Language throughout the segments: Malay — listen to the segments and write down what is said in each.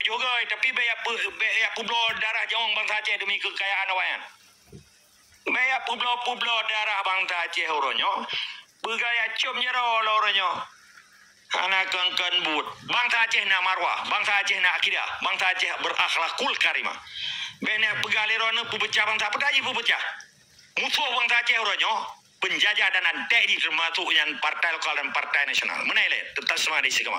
juga tapi bayar publo darah jawang bangsa Aceh demi kekayaan awayan. Bayar publo darah bangsa Aceh oronyo. Bergaya cium nyero oronyo. Anak kengken but. Bangsa Aceh nak marwah, bangsa Aceh nak akidah, bangsa Aceh berakhlakul karimah. Benar pegalirona pupecah bangsa pedai pupecah. Musuh bangsa Aceh oronyo. Penjajah dan antek di termasuk yang partai lokal dan partai nasional. Mana ile? Tetap semua di segama.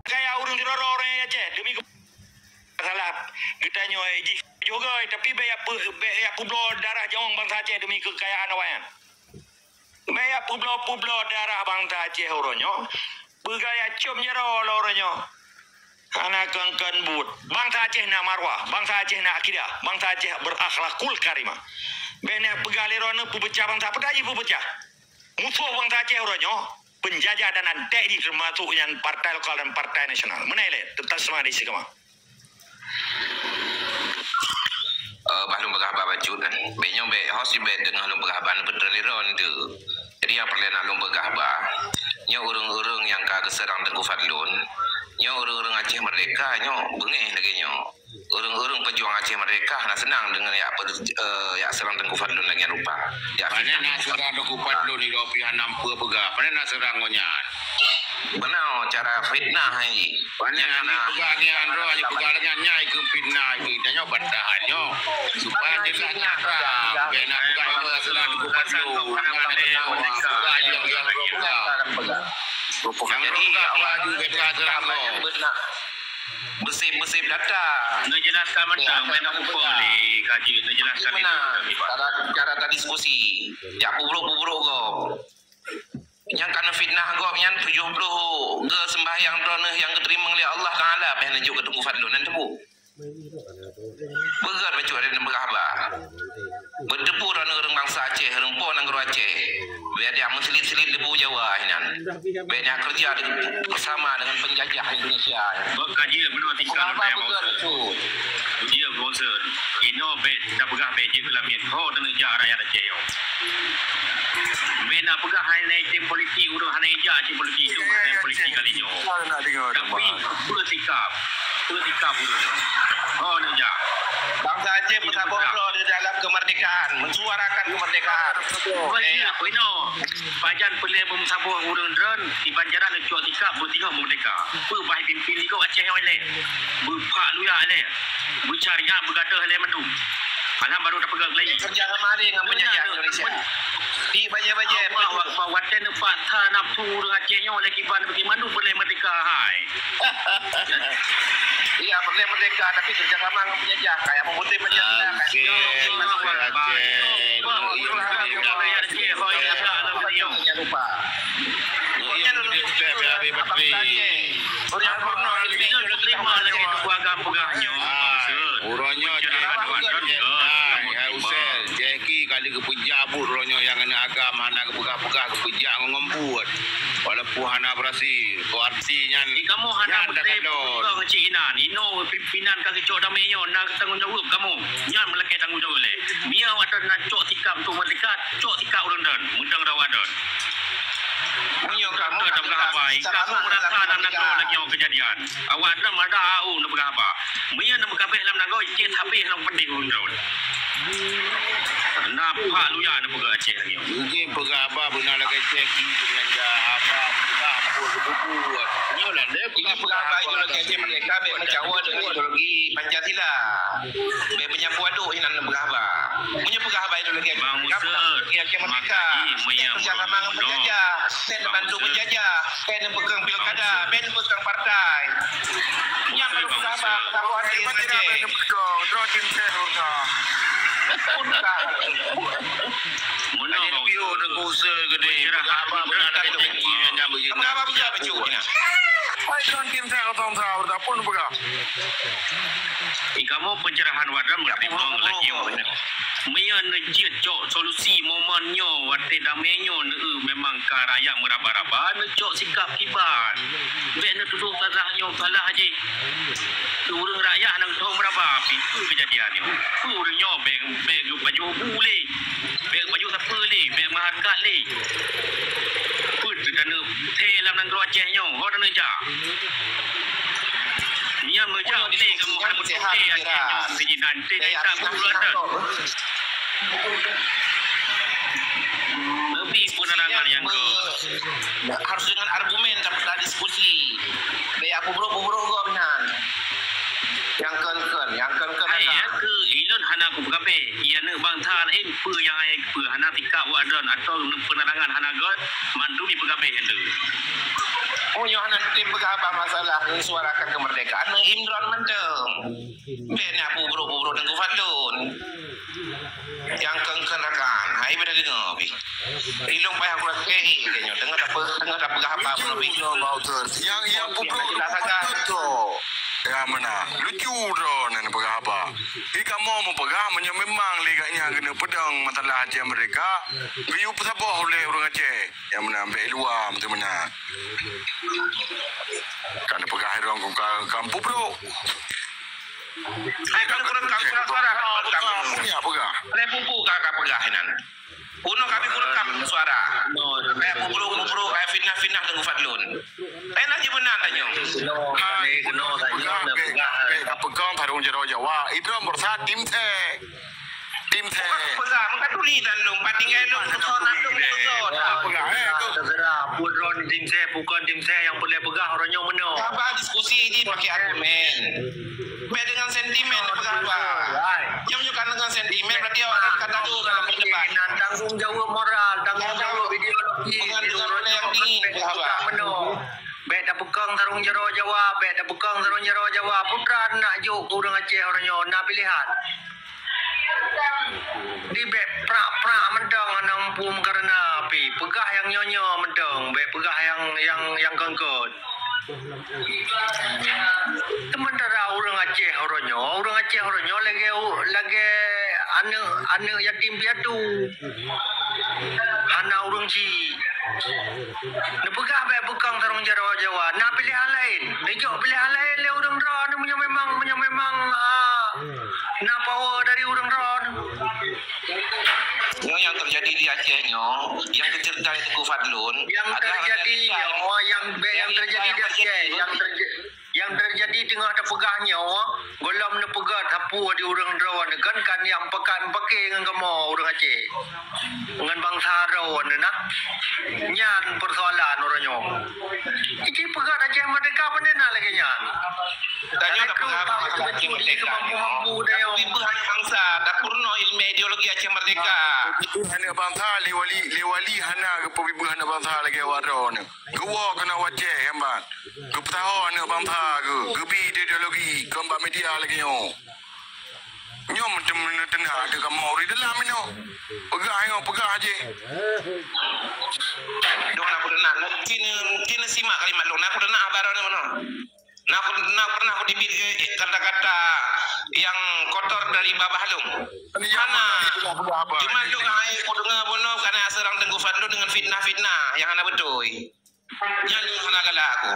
Kayak urung diroro orang Aceh demi salah kita nyoy juga tapi bayar publo darah jawang bangsa Aceh demi kekayaan awayan. Bayar publo darah bangsa Aceh oronyo. Bergaya cium nyero oronyo. Anak kengken but. Bangsa Aceh nak marwah, bangsa Aceh nak akidah, bangsa Aceh berakhlakul karimah. Benar pegalirona pupecah bangsa pedai pupecah. Musuh bangsa Aceh oronyo. Penjajah dan antek di termasuk yang partai lokal dan partai nasional. Mana ile? Tetap semua di segama. Bahlum berkhabar bacut kan. Beknya bek host bek dengan lum berkhabar bertriliron tu. Jadi yang perlu nak lum berkhabar. Nya urung-urung yang kagak serang Tengku Fadlun. Nya urung-urung Aceh Merdeka nya bengih lagi nya. Urung-urung pejuang Aceh Merdeka nak senang dengan ya serang Tengku Fadlun lagi rupa. Ya mana nak serang Tengku Fadlun ni kau pihak nampu pegah. Mana nak serang konyan. Benar cara fitnah ni. Banyak nak pegah ni andro aja pegah dengan nyai ke fitnah ni tanya bandahannya. Supaya dia nak nyarang. Kena pegah apa serang Tengku Fadlun. Jadi apa juga serang bersih data. Menjelaskan macam mana boleh kaji menjelaskan cara tadi diskusi. Ya pubruk kau. Yang karena fitnah kau yang 70 ke sembahyang drone yang keterima oleh Allah Taala apa yang juga Tengku Fadlun nanti bu. Berat baca ada berkhabar. Berdebu orang bangsa Aceh, rempon negara Aceh. Biar dia menselit-selit debu Jawa hinan. Biar dia kerja bersama dengan penjajah Indonesia. Kaji benar tikar dia bosan. Ino bet tak pegah beji kelamin. Oh dan negara rakyat Aceh. Bena pegah hanya tim politik urang hanya tim politik itu politik kalinya. Tapi politika urang. Oh neja. Bangsa Aceh bersabar di dalam kemerdekaan, mensuarakan kemerdekaan. Apa ino? Pajan pelih bersabar urang dron di banjaran lecok tikap bertinggal merdeka. Berbaik pimpin ni kau Aceh yang lain. Berpak luya lain. Bercariat bergadah lain mandu. Malam baru dah pegang lagi. Kerja sama dengan penjajah Indonesia. Di baje-baje watan pak tha nafsu dengan Acehnya oleh kiban bagaimana boleh merdeka hai. Iya, boleh merdeka tapi kerja sama dengan penjajah kayak memutih penjajah kali kepejabut ronyo yang kena agama nak kepegah-pegah kepejak ngembut walaupun hana berhasil ko artinya kamu hana betul ke Cina ni no pimpinan ka kecok damenyo nak tanggungjawab kamu nyan melekat tanggungjawab le dia wadah nak cok tikap tu merdeka cok tikap urang dan mudang rawadon Mio kamu tak berapa kamu merasa dan nak lagi kejadian awak dah ada au nak berapa Mio nak berapa dalam nak ikut habis nak penting urang nampak lu ya nak pergi Aceh lagi. Mungkin pergi apa benar lagi cek dengan apa buat. Nyolah dia pergi apa ideologi Aceh Merdeka be mencawa dengan ideologi Pancasila. Be penyapu aduk ini nak berapa. Punya pergi apa ideologi Aceh Merdeka. Bersama dengan penjajah, sen bantu penjajah, sen pegang pilkada, ben pegang partai. Yang berapa tahu Aceh Aceh. Drone tim saya Menang bio negose gede apa benar ada tinggi yang begitu. Apa bisa baca ni? Ai kan tim saya tahu tahu pun buka. Kamu pencerahan wadah bertimbang lagi. Mia nejit cok solusi momennya wate damenyo memang ka rakyat meraba-raba necok sikap kibat. Bek nak tuduh kazahnya salah aje. Urang rakyat nak tahu meraba itu kejadian ni. Urangnya beg baju bule. Beg baju siapa le? Beg maharkat le. Pun dalam negara Aceh nyo. Ho dan ja. Nia meja di kamu kamu sehat Aceh nyo biji nanti tak bulan dah. Lebih penerangan yang ke harus dengan argumen tak diskusi. Be aku bro go minan. Yang kan hai ya ke ilon hana ku gape ia ne bangsa lain pu yang ai pu hana tika wadon atau penerangan hana god mandu mi pegape hendu. Oh yo hana tim apa masalah suarakan kemerdekaan Imran mendeng. Be na bu bro dengan Fadlun. Yang kan hai beda dengar bi. Ilung payah aku lagi kenyo dengar apa lebih yang bu bro tu. Ya mana lucu ron nan berapa ika mau pegah memang liganya kena pedang masalah Aceh mereka biu pesabah oleh orang Aceh yang mana ambil luar macam mana kan pegah orang kampung bro hai kalau kurang suara kamu ya pegah lepupu kakak pegah nan Uno kami kurang suara. Kayak buburu kayak fitnah dengan Fadlun. Enak je benar tanya. Kayak pegang Parung Jero Jawa. Itu nomor 1 tim teh. Pegang maka tuli dan lu patinggai lu solat lu pegang. Terserah pudron tim saya bukan tim saya yang boleh pegang orangnya mana. Apa diskusi ini pakai argumen. Beda dengan sentimen pegang apa? Yang menyukai dengan sentimen berarti orang kata dulu dalam debat. Tanggung jawab moral, tanggung jawab ideologi. Dengan yang dingin pegang mana. Beda pegang sarung jero Jawa. Putra nak juk orang Aceh orangnya nak pilihan. Di bek pra mendang nampum karena api pegah yang nyonya mendang bek pegah yang kengkut sementara orang Aceh orangnya lagi ane yatim piatu hana urung ci ne pegah bek pegang sarung Jawa nak pilihan lain dejo pilihan lain le urang ron memang nak power dari urang ron. Yang terjadi di Aceh yang keceritaan Teguh Fadlun yang terjadi di Aceh yang terjadi tengah ada pegahnya golam ne pegah tapu di urang rawan kan yang pakai dengan kamu urang Aceh dengan bangsa rawan nah nyan persoalan orangnya iki pegah Aceh merdeka pandena lagi nyan tanya ada pegah Aceh merdeka mampu dayo ibu hanya bangsa tak purno ilmu ideologi Aceh merdeka itu hanya bangsa lewali hana kepibu hana bangsa lagi waron gua kena Aceh hemban kepetaho hana bangsa gebi ideologi kembang media lagi nyom macam tengah ada kamu di dalam ni pegah aje dong aku dengar kini simak kalimat lu aku dengar barang mana nak pernah aku dibit kata-kata yang kotor dari Babah Halung mana cuma lu ngai aku dengar bono karena serang Teguh Fadlun dengan fitnah yang ana betul nyanyi mana galak aku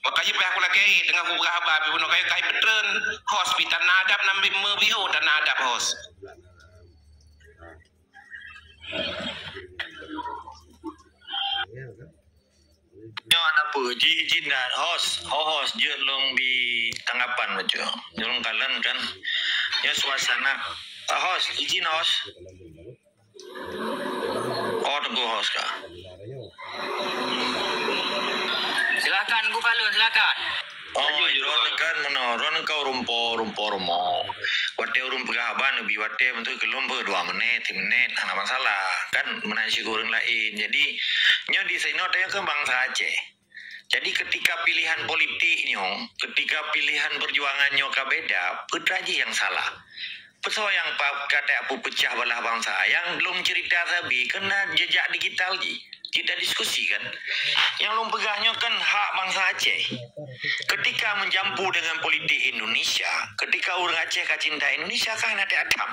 makanya pihak aku lagi dengan aku berkhabar bunuh kayak petren hospital nadab nambi mebiu dan nadab hos nyon apa jin dan hos je long di tanggapan macam nyolong kalian kan ya suasana hos izin hos tunggu hos kah silakan Bu Falun silakan ron kan ron kau rumpo wate urum pegaban lebih wate bentuk kelom 2 menit 3 menit ana masalah kan menasi goreng lain jadi nyo di sino tanya ke bangsa Aceh jadi ketika pilihan politiknya ketika pilihan perjuangannya beda putraji yang salah pesawat yang kata aku pecah belah bangsa yang belum cerita sabi kena jejak digital ji kita diskusi kan yang belum pegahnya kan hak bangsa Aceh ketika mencampur dengan politik Indonesia ketika orang Aceh cinta Indonesia kan ada adam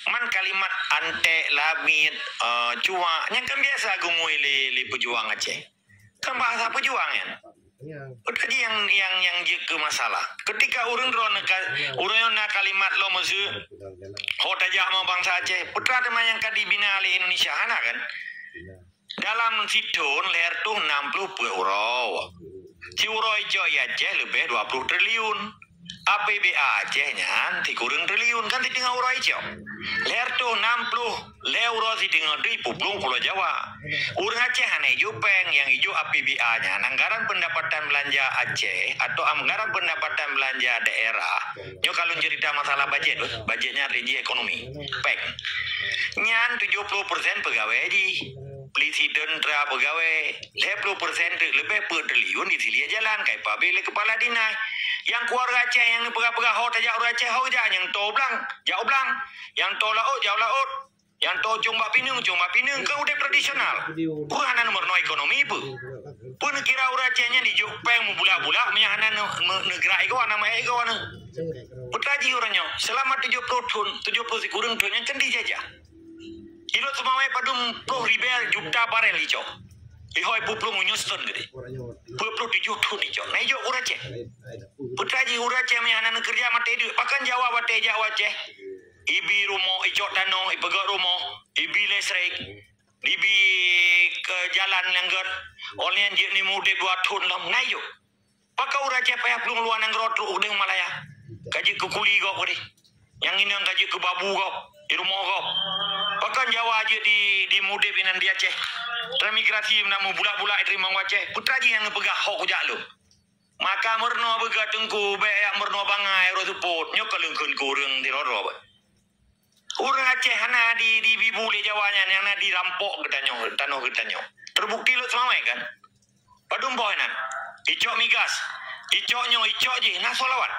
man kalimat ante labit cua yang kan biasa gungui li pejuang Aceh kan bahasa pejuang kan tadi yang ke masalah ketika orang kalimat lo musuh hota jah mau bangsa Aceh putra teman yang kadibina oleh Indonesia hana kan Dalam sidon leher tu 60 euro. Si euro hijau Aceh lebih 20 triliun. APBA Acehnya kurang triliun kan di tengah euro hijau. Leher tu 60 euro di tengah di Pulau Jawa. Urang Aceh hanya hijau peng yang hijau APBA-nya. Anggaran pendapatan belanja Aceh atau anggaran pendapatan belanja daerah. Yo kalau cerita masalah budgetnya regi ekonomi. Peng. Nyan 70% pegawai di presiden tra pegawai 50% lebih per triliun di sini jalan kayak pabrik kepala dinas yang keluarga Aceh yang pegah-pegah hot aja orang Aceh hot aja yang to blang jauh blang yang to laut jauh laut yang to cuma pinung kan udah tradisional bukan nomor no ekonomi pun kira orang Acehnya di Jepang mau bulak-bulak menyahanan negara itu nama itu putaji orangnya selama 70 kurang tunnya kan dijajah. Ilo semua padum pro riber juta barel ijo. Ihoi puplu munyuston gede. Puplu 7 ton ijo. Na ijo urace. Putraji urace mi anak kerja mate du. Pakan Jawa bate Jawa ceh. Ibi rumo ijo tano ipegak rumo. Ibi lesrek. Ibi ke jalan langgar. Olian je ni mude 2 ton lam na ijo. Pakai urace payah plung luan nang rotru udeng Malaya. Kaji ke kuli go kode. Yang ini yang kaji ke babu go. Di rumah kau. Bahkan Jawa aja di mude pinan dia Aceh. Transmigrasi namu bulak-bulak terima Aceh. Putraji yang ngepegah hok jalu. Maka merno bega tengku be yak merno bangai ro support nyok kalengkeun kurang di roro ba. Urang Aceh hana di bibule Jawanya yang na dirampok getanyo tanah getanyo. Terbukti lu semua kan. Padum boynan. Icok migas. Icoknyo icok je na solawat.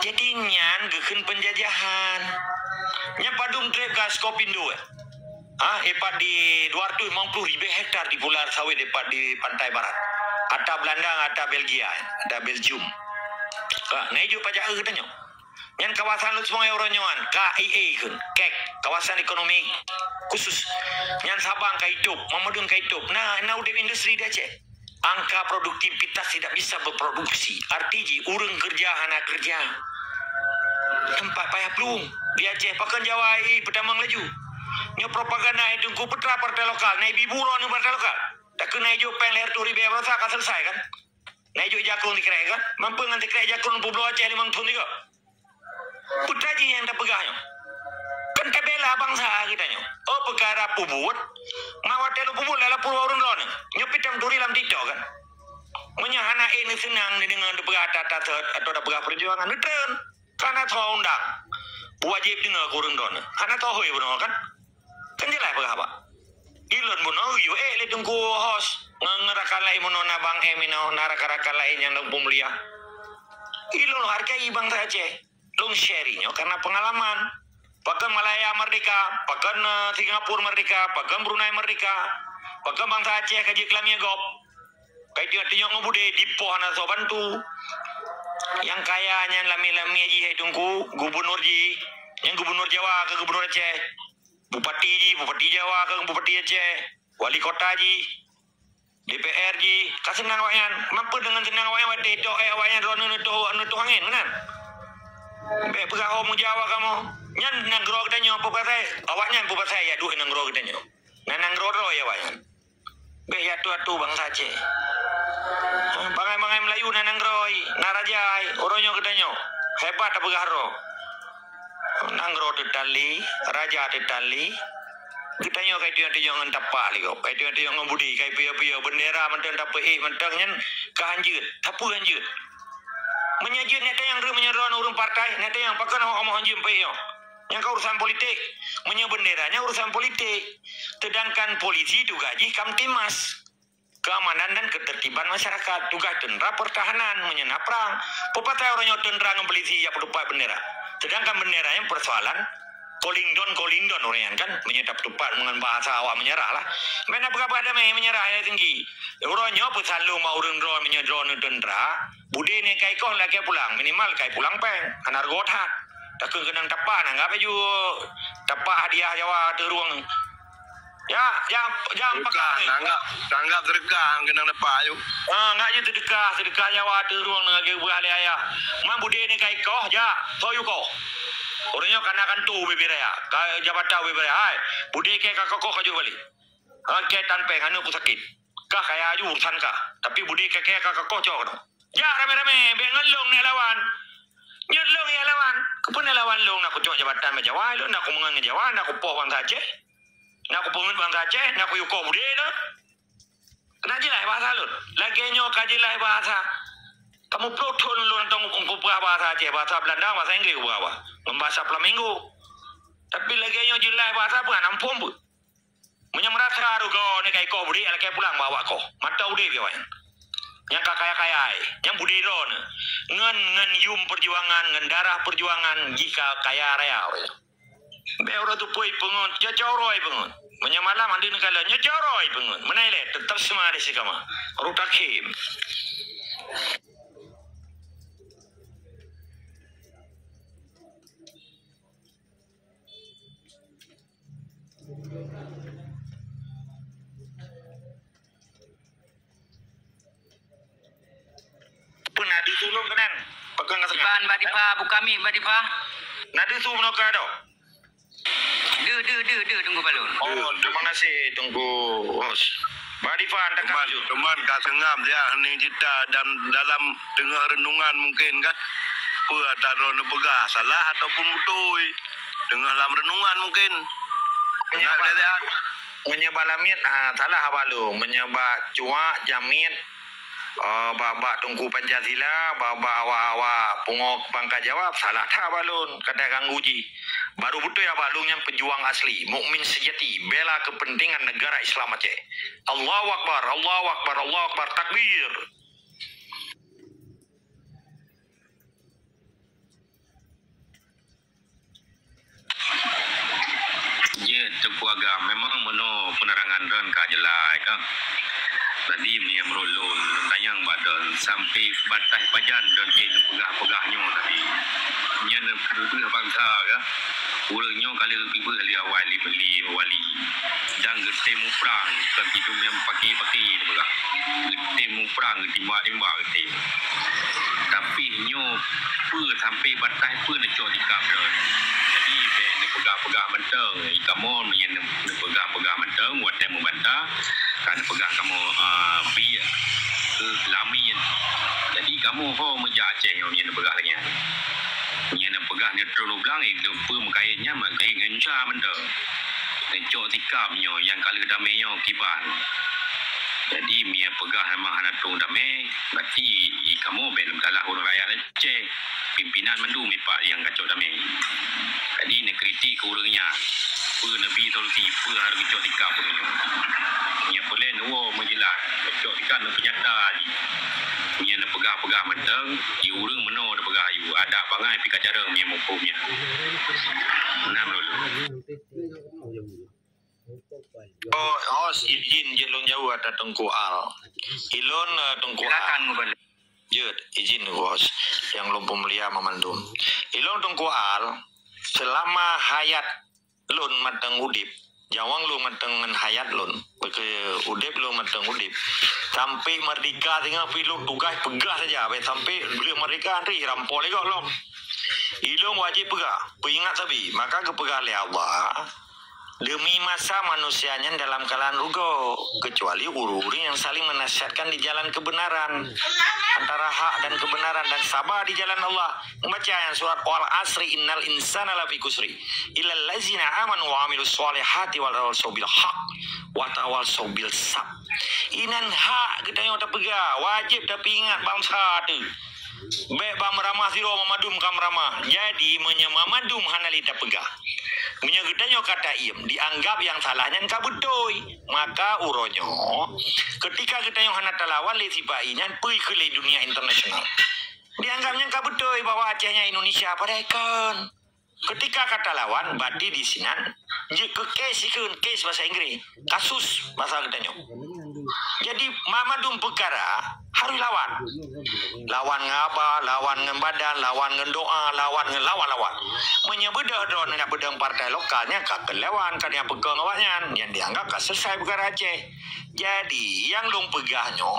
Jadi nyan geken penjajahan. Nya padum trep gas kopindo. Hepat di 250,000 hektar di Pulau Sawit hepat di pantai barat. Ada Belanda, ada Belgia, ada Belgium. Nah itu pajak katanya. Yang kawasan lu semua euronyoan, KIA kan, KEK, kawasan ekonomi khusus. Yang Sabang kaitup, Mamadun kaitup. Nah udah industri dia Aceh. Angka produktivitas tidak bisa berproduksi. Artinya urang kerja, anak kerja. Tempat payah pelung. Di Aceh, pakan Jawa, pedamang laju. Nya propaganda itu ku putra partai lokal. Nah ibu buron partai lokal. Tak kena hijau peng leher tu ribe berasa akan selesai kan. Nah hijau jakung dikerai kan. Mampu nganti kerai jakung Pulau Aceh 5 tahun juga. Putra je yang tak pegahnya. Kan tabela bangsa kitanya. Oh perkara pubut. Mawatelu pubut lala purwarun lon. Nyopitam turi lam TikTok kan. Menyahana ini senang dengan pegah tata atau dah pegah perjuangan netren. Karena tahu undang. Wajib dengar kurang don. Karena tahu ya benar kan. Kan jelas pegah apa. Ilon bono yu le tungku host ngerakalai mono na bang emino naraka-rakalai yang pumulia. Ilon hargai bangsa Aceh. Long sharingnya karena pengalaman. Pakan Malaya merdeka, pakan Singapura merdeka, pakan Brunei merdeka, pakan bangsa Aceh kaji kelamnya gop. Kayak dia ngobude di pohon atau bantu. Yang kayanya lami-lami aja tungku gubernur ji, yang gubernur Jawa ke gubernur Aceh, bupati Jawa ke bupati Aceh, wali kota ji, DPR ji, kasenang wayan, mampu dengan senang wayan wate itu wayan rono nutu angin kan? Be pegah om Jawa kamu, nyan nanggro kedanyo pupasai, awaknya pupasai ya duh nanggro kedanyo, nanggro ya wayan, be ya tu bangsa Aceh. Bangai-bangai Melayu nangroi, narajai, oronyo kedanyo. Hebat apa garo. Nangro tetali, raja tetali. Kedanyo kai tiang-tiang ngentapak ligo. Kai tiang-tiang ngembudi, kai pia-pia bendera mentang tape mentang nyen kahanjut, tapu hanjut. Menyajut neta yang menyeron urung partai, neta yang pakan omong hanjut peyo. Yang kau urusan politik, benderanya urusan politik. Sedangkan polisi itu gaji Kamtimas. Keamanan dan ketertiban masyarakat, tugas tentara pertahanan menyenap perang. Pepatah orangnya tentara ngebelisi ya pedupai bendera. Sedangkan bendera yang persoalan kolingdon orang kan menyetap tupat dengan bahasa awak menyerah lah. Mana berapa ada menyerah yang tinggi. Orangnya pesalu mau urang drone menyedron tentara. Budi ni kai kau lagi pulang minimal kai pulang peng. Anar gotat. Tak kena tapak nak apa ju tapak hadiah Jawa teruang. Ya, jam pakai. Tanggap terdekat kena lepas ayo. Ngak je sedekah Jawa tu ruang ngage buale ayah. Man bude ni kai koh ja, toyu koh. Orangnya kana kan tu bebiraya. Ka jabata bebiraya. Hai, bude ke ka koh kaju balik. Okey tanpa anu ku sakit. Kah kaya aju urusan kah. Tapi budi kakek kakak kocok tu. Ya rame-rame be ngelong ni lawan. Nyelong ya lawan. Kepun lawan long nak kocok jabatan macam wah lu nak ku mengang Jawa nak ku poh bang Aceh. Nak ku pungut bang Aceh, nak ku yuko budi tu. Kena jelas bahasa lu. Lagi nyo kajilah bahasa. Kamu proton lu tentang ku bahasa Aceh, bahasa Belanda, bahasa Inggeris ku apa? Membahasa Flamingo. Tapi lagi nyo jelas bahasa apa? Nampung pun. Punya merasa rugo ni kai kau budi, ala kai pulang bawa kau. Mata budi kawan. Yang kaya-kaya, yang budi ron. Ngan yum perjuangan, ngan darah perjuangan jika kaya raya. Beura tu pui pengun, jacoroi pengun. Punya malam andi negala nyacoroi pengun. Menaile tetap semua di sikama. Rutakim. Nadi sulung kanan. Pegang kasih. Ban Badipa bukami Badipa. Nadi su menoka do. Tunggu balun. Oh, terima kasih tunggu host. Badifa anda kaju. Teman kak sengam dia hening cita dan dalam tengah renungan mungkin kan. Apa taruh nebegah salah ataupun betul. Tengah dalam renungan mungkin. Menyebab lamit salah abalu. Menyebab cuak jamit. Babak tunggu Pancasila, babak awak-awak pungok pangkat jawab, salah tak balun, kata Kang Uji. Baru betul ya balun yang pejuang asli, mukmin sejati, bela kepentingan negara Islam Aceh. Allahu Akbar, Allahu Akbar, Allahu Akbar, takbir. Ya, Tengku Agam memang meno penerangan dan kajelai kan. Tadi ni merulun tayang badan sampai batas pajan dan dia pegah-pegahnya tadi. Nya kedua bangsa kan. Urangnya kali tiba kali awali beli wali. Dan gete muprang kan itu yang pakai pegah. Gete muprang timba gete. Tapi nyo sampai batas nak cok dikap dah. Jadi nak pegah-pegah mentang ikamon yang nak pegah-pegah mentang buat demo bantah kan pegah kamu biar ke lamin. Jadi kamu kau menjak Aceh yang nak pegah lagi. Yang nak pegah ni terlalu belang itu pun kayaknya makai ngencah mentang. Dan cok dikapnya yang kali damainya kiban. Jadi mia pegah memang anak tung damai. Berarti kamu belum kalah orang rakyat Aceh. Pimpinan mandu mipak yang kacau damai. Jadi ni kritik ke orangnya. Apa Nabi solusi, apa harus kacau tikap orangnya. Yang boleh nuwa menjelas. Kacau tikap nak penyata lagi. Yang nak pegah-pegah mentang. Di orang mana nak pegah you. Ada bangai pergi cara punya mumpumnya. Enam dulu. Oh, host izin jelung jauh ada Tengku Al. Ilon Tengku Al. Silakan Mubalik. Jut, izin host yang lumpuh mulia memandum. Ilon Tengku Al selama hayat lun mateng udip. Jawang lu mateng hayat lun. Bagi udip lu mateng udip. Sampai merdeka tinggal pilu tugas pegah saja. Sampai bila merdeka nanti rampol lagi lom. Ilung wajib pegah. Peringat sabi. Maka kepegah oleh Allah. Demi masa manusianya dalam keadaan rugo, kecuali uri-uri yang saling menasihatkan di jalan kebenaran, antara hak dan kebenaran dan sabar di jalan Allah. Membaca yang surat wal asri innal insana lafi kusri illal ladzina amanu wa amilus solihati wal tawassaw bil haq wa tawassaw bil sabr. Inan hak kita yang tak pegang, wajib tapi ingat bangsa tu. Baik bang ramah siro memadum kam ramah. Jadi menyemamadum hanalita pegah. Punya gedanya kata iem dianggap yang salahnya engkau betul. Maka uronyo ketika kita yang hendak lawan lesibainya pergi ke dunia internasional. Dianggapnya engkau betul bahwa Acehnya Indonesia pada ikon. Ketika kata lawan berarti di sinan ke case bahasa Inggris, kasus bahasa gedanya. Jadi mamadum perkara Harus lawan. Lawan ngaba, lawan ngan badan, lawan ngan doa, lawan ngan lawan. Menyebedah drone nak bedang partai lokalnya kak kelawan kan yang pegang awaknya yang dianggap kak selesai perkara Aceh. Jadi yang dong pegahnya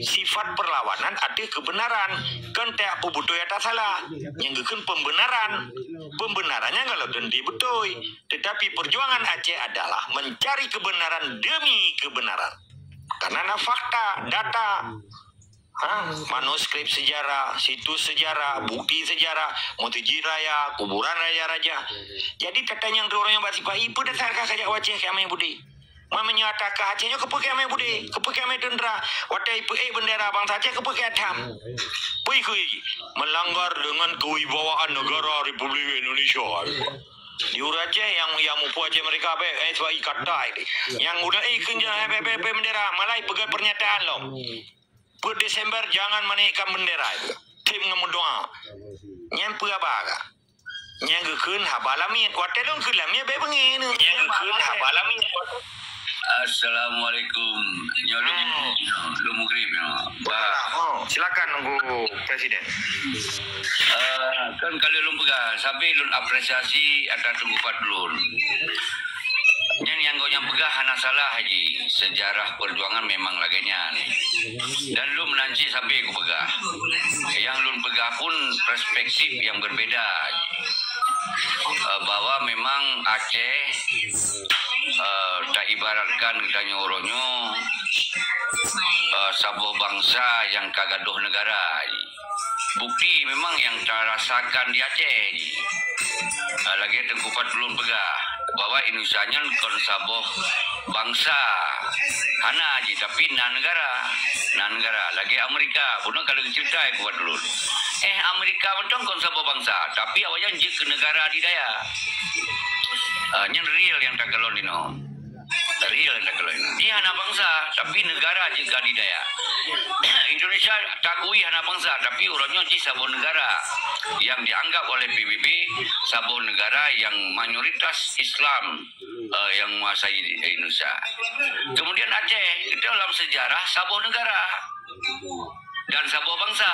sifat perlawanan ada kebenaran. Kan tak apa betul ya tak salah. Yang gekan pembenaran. Pembenarannya kalau dendi betul. Tetapi perjuangan Aceh adalah mencari kebenaran demi kebenaran. Karena ada fakta, data. Manuskrip sejarah, situs sejarah, bukti sejarah, Motiji Raya, kuburan raja-raja. Jadi katanya yang orang yang bersifat ibu dasarkan saja wajah kami budi. Menyatakan Acehnya kepakai kami budi, kepakai kami tentera. Watai bendera bangsa Aceh kepakai atam. Pergi melanggar dengan kewibawaan negara Republik Indonesia. Di Aceh yang mupu Aceh mereka sebagai kata ini. Yang udah kenja bendera malai pegang pernyataan lo. Per Desember jangan menaikkan bendera itu. Tim ngemudoa. Nyampu apa agak? Yang gekun habalami. Kuatai dong kelamnya bebengin. Yang gekun habalami. Assalamualaikum. Lu mugrib ya. Silakan nunggu Presiden. Kan kalau lu pegang sampai lu apresiasi ada tunggu padlun. Yang kau pegah hana salah haji sejarah perjuangan memang laganya nih. Dan lu menanci sampai aku pegah. Yang lu pegah pun perspektif yang berbeda. Bahwa memang Aceh tak ibaratkan kita nyoronyo sebuah bangsa yang kagaduh negara. Bukti memang yang terasakan di Aceh. Lagi tengkupat belum pegah bahwa Indonesia nya kon saboh bangsa hana aja tapi na negara lagi Amerika puno kalau cerita kuat dulu Amerika mentong kon saboh bangsa tapi awalnya je ke negara di daya real yang tak kelon dino real yang tak kelon dia hana bangsa tapi negara jika di daya Indonesia takui hana bangsa tapi orangnya je saboh negara yang dianggap oleh PBB saboh negara yang mayoritas Islam yang menguasai Indonesia. Kemudian Aceh dalam sejarah saboh negara dan saboh bangsa,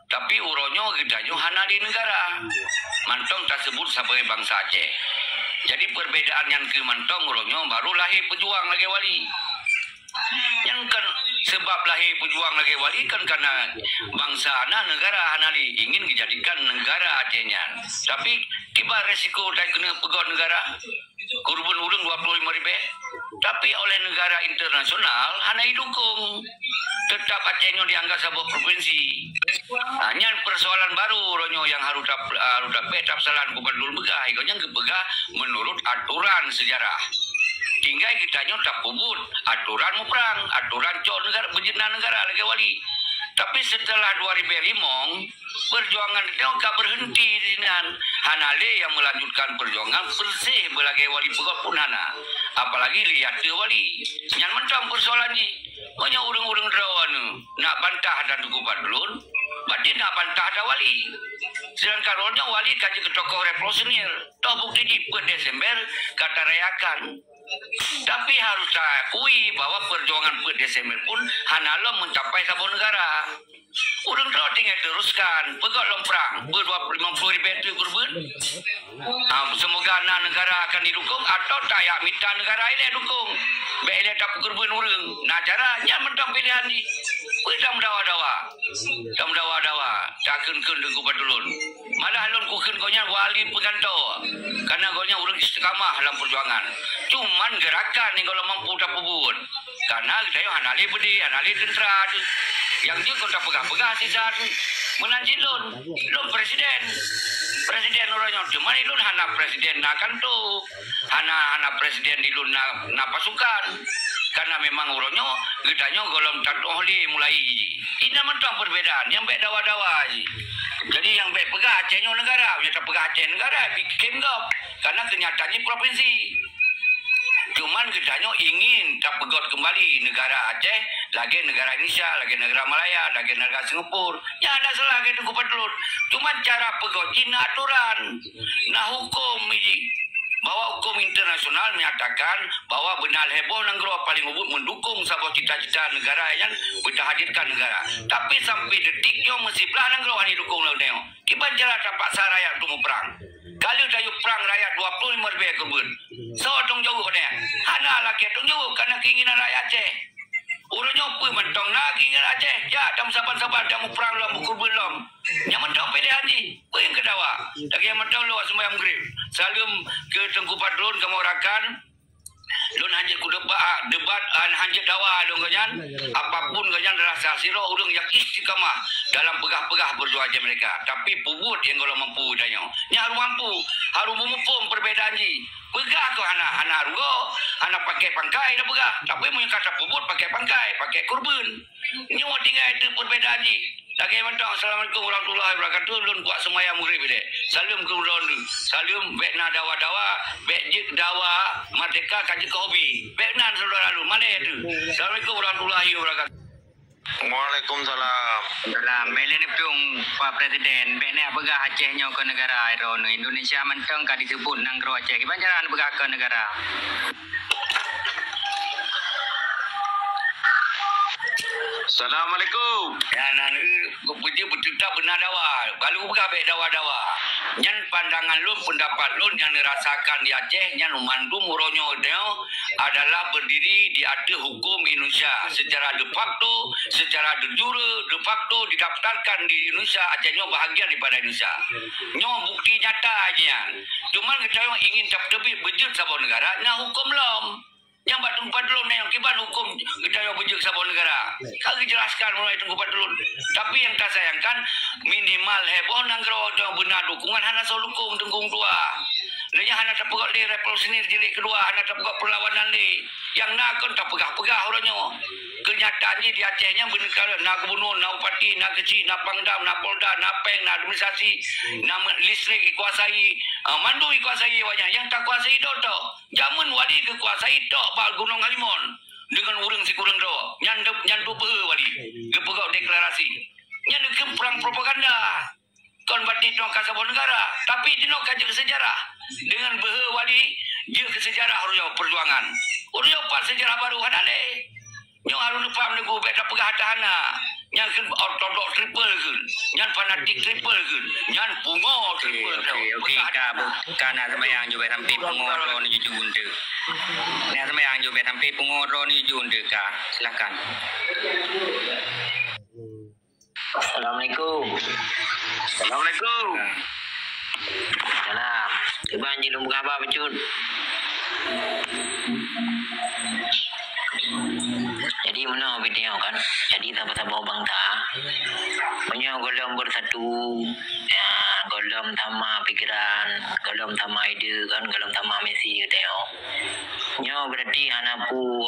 tapi uronyo gedanyo hana di negara. Mantong tak sebut sebagai bangsa Aceh. Jadi perbedaan yang ke mantong uronyo baru lahir pejuang lagi wali. Yang kan sebab lahir pejuang lagi wali kan karena bangsa negara hanali ingin dijadikan negara Acehnya. Tapi tiba resiko tak kena pegang negara korban urang 25.000. Tapi oleh negara internasional hana didukung. Tetap Acehnya dianggap sebuah provinsi. Hanya persoalan baru ronyo yang harus dapat salan gubernur begah. Ikonnya begah menurut aturan sejarah. Tinggal kita tak pubut aturan perang, aturan cok negara berjenah negara lagi wali. Tapi setelah 2005 perjuangan itu tak berhenti di sini. Hanale yang melanjutkan perjuangan bersih belagi wali pegot pun hana. Apalagi lihat dia wali. Yang mentang persoalan ni banyak orang-orang derawan nak bantah dan tukupan belum. Berarti nak bantah ada wali. Sedangkan orangnya wali kaji ke tokoh revolusioner. Toh bukti di Desember kata rayakan. Tapi harus diakui bahwa perjuangan Desember pun hanalo mencapai sebuah negara. Urang terus tinggal teruskan. Pegot lomprang. 50.000 itu korban. Semoga negara akan didukung atau tak ya minta negara ini dukung. Baik dia tak korban urang. Nah caranya mentang pilihan ni. Kita mendawa-dawa. Tak mendawa-dawa. Takkan dengan badulun. Malah lon kuken konya wali pengantau. Karena konya urang istiqamah dalam perjuangan. Cuman gerakan ni kalau mampu tak pubun. Karena kita hanali budi, hanali tentera. Yang dia kau tak pegang-pegang sisa menanti lon presiden orangnya cuma lon hana presiden nak kan tu hana presiden di lon nak pasukan karena memang orangnya gedanya golong tatohli mulai ini mentang perbedaan yang baik dawa-dawa jadi yang baik pegang Acehnya negara yang tak pegang Aceh negara bikin gop karena kenyataannya provinsi. Cuman kitanya ingin tak pegot kembali negara Aceh, lagi negara Indonesia, lagi negara Malaya, lagi negara Singapura. Ya ada salah gitu kupat dulu. Cuman cara pegot ini aturan, nah hukum ini. bahwa hukum internasional menyatakan bahwa benar heboh negara paling ubud mendukung sebuah cita-cita negara yang berhadirkan negara. Tapi sampai detik yo mesti belah negara ni dukung lawan tengok. Kiban jara tak paksa rakyat tu perang. Kalau dah perang rakyat 25 lebih kebun. So tong jauh ni. Hana laki tong jauh kerana keinginan rakyat Aceh. Urangnya apa mentong nak keinginan Aceh. Ya, dah sabar-sabar dah mu perang lam ukur belum. Yang mentong pilihan ni. Apa yang kedawa? Lagi yang mentong luas sembahyang maghrib. Salam ke Tengku Padron kamu rakan. Lun hanjat ku debat hanjat dawa lun kanyan. Apapun kanyan rasa siro urang yang istiqamah dalam pegah-pegah berdoa aja mereka. Tapi pubut yang kalau mampu danyo. Nya harus mampu, harus memupung perbedaan ji. Pegah kau anak rugo, anak pakai pangkai dah pegah. Tapi mun kata pubut pakai pangkai, pakai kurban. Nyo tinggal itu perbedaan ji. Lagi mantap. Assalamualaikum warahmatullahi wabarakatuh. Lun buat semayang maghrib ni. Salam ke urang dulu. Salam bekna dawa-dawa, bekjik dawa merdeka kaji ke hobi. Bekna saudara lu. Mana itu? Assalamualaikum warahmatullahi wabarakatuh. Waalaikumsalam. Dalam Melen Piung Pak Presiden Bene pegah Aceh nyo ke negara Iron Indonesia menteng ka disebut nanggro Aceh. Kiban jalan pegah ke negara. Assalamualaikum. Dan dia betul tak benar dawa. Kalau bukan baik dawa-dawa. Yang pandangan lu, pendapat lu yang dirasakan di Aceh, yang mandu muronyo dia adalah berdiri di atas hukum Indonesia. Secara de facto, secara de jure, de facto didaftarkan di Indonesia. Acehnya bahagian daripada Indonesia. Nyo bukti nyata aja. Cuma kita ingin tapi bejut sebuah negara, nah hukum lom. Yang batu padlun yang kiban hukum kita yang bujuk sebuah negara. Kami jelaskan mulai tunggu padlun. Tapi yang tak sayangkan minimal heboh nanggro benar dukungan hana soal hukum tunggung dua. Lenya hana terpegak di revolusi jilid kedua, hana terpegak perlawanan ni. Yang nak kan tak pegah-pegah orangnya. Kenyataannya di Acehnya benar kalau nak gubernur, nak bupati, nak kecil, nak pangdam, nak polda, nak peng, nak administrasi, nak listrik dikuasai, mandu dikuasai banyak. Yang tak kuasai itu tau. Jamun wali kekuasai tok Pak Gunung Halimun dengan urang si kurang do. Nyandu pe wali. Kepegak deklarasi. Nyandu perang propaganda. Kon bati tong ka sebuah negara, tapi dino kaji sejarah. Dengan behe wali dia ke sejarah harus perjuangan. Urang pas sejarah baru hanale. Nyo harus paham nego beda pegah tahana. Yang ortodok triple ke. Yang fanatik triple ke. Yang pungo triple. Okey ka bukan semayang juga sampai pengoro ni jujun tu. Ni semayang juga sampai pengoro ni jujun tu ka. Silakan. Assalamualaikum. Assalamualaikum. Salam. Iban je lumbu khabar pecut. Jadi mana video kan? Jadi sahabat-sahabat bangsa punya golong bersatu, ya, golong tama pikiran, golong tama ide kan, golong tama misi tengok. Nyo berarti anapu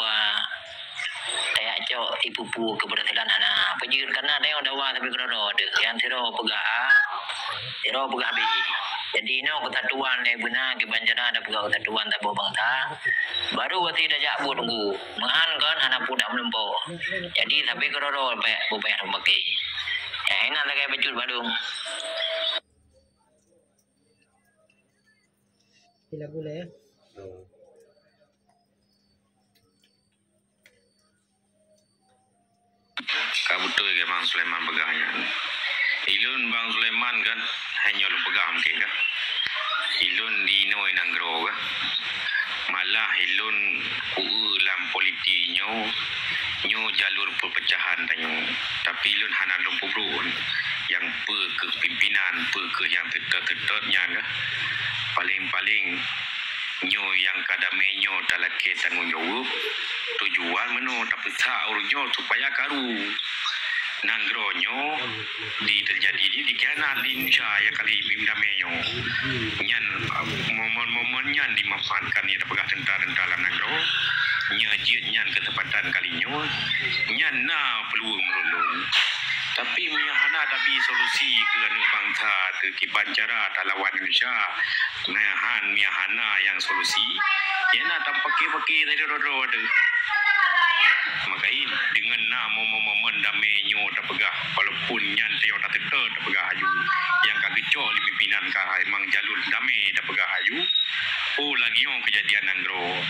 kayak cok ipu-pu keberhasilan anak. Pejir karena tengok dawa tapi kerana ada yang siro pegah siro pegah B. Jadi no kesatuan le benar ke banjara ada pegah kesatuan tak bangsa. Baru wati dah jak bu tunggu. Mengan kan anak pun dak melempo. Jadi sampai kerana bupaya memakai. Ya enak lagi betul Badung. Lagu lah ya. Kabutul ke Bang Sulaiman pegahnya. Ilun Bang Sulaiman kan hanya lu pegang mungkin kan. Ilun di Noi Nanggro kan. Malah ilun ulam politiknya nyo jalur perpecahan tanyo. Tapi ilun hana lumpu brun yang ke pimpinan ke yang tetap-tetapnya kan. Paling-paling nyo yang kadamenyo dalake tanggungjawab tujuan meno tapi tak urunyo supaya karu nanggronyo di terjadi di kana linca ya kali bimdameyo nyan momen nyan dimanfaatkan ni pegah tentara dalam nanggro nyajit nyan ketepatan kalinya nyan na peluang merulung tapi miahana tapi solusi kerana bangsa terkiban cara lawan Indonesia miahana yang solusi yana tak pakai dari rodo ada makain dengan ngena momen damai nyo terpegah walaupun nyan teo tak teter terpegah aju yang kagecok di pimpinan ka emang jalur damai terpegah aju lagi yang kejadian nanggro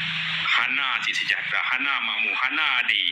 hana si sejahtera hana makmu hana di